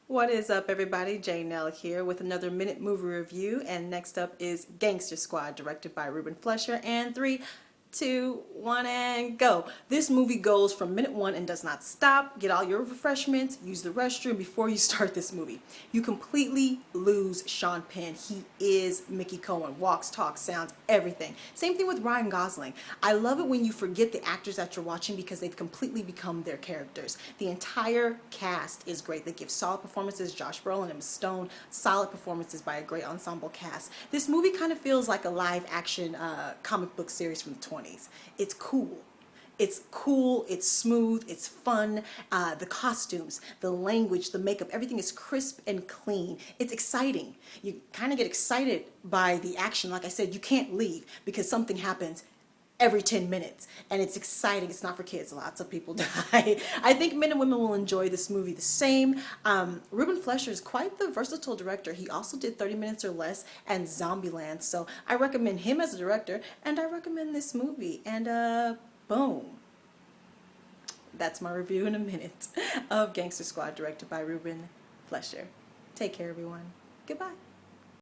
What is up, everybody? Nell here with another Minute Movie Review, and next up is Gangster Squad, directed by Ruben Fleischer. And 3, 2, 1, and go. This movie goes from minute one and does not stop. Get all your refreshments, use the restroom before you start this movie. You completely lose Sean Penn. He is Mickey Cohen. Walks, talks, sounds, everything. Same thing with Ryan Gosling. I love it when you forget the actors that you're watching because they've completely become their characters. The entire cast is great. They give solid performances. Josh Brolin, Emma Stone, solid performances by a great ensemble cast. This movie kind of feels like a live action comic book series from the 20s. It's cool. It's cool, it's smooth, it's fun. The costumes, the language, the makeup, everything is crisp and clean. It's exciting. You kind of get excited by the action. Like I said, you can't leave because something happens every 10 minutes, and it's exciting. It's not for kids. Lots of people die. I think men and women will enjoy this movie the same. Ruben Fleischer is quite the versatile director. He also did 30 Minutes or Less and Zombieland, so I recommend him as a director, and I recommend this movie. And boom, that's my review in a minute of Gangster Squad, directed by Ruben Fleischer. Take care, everyone. Goodbye.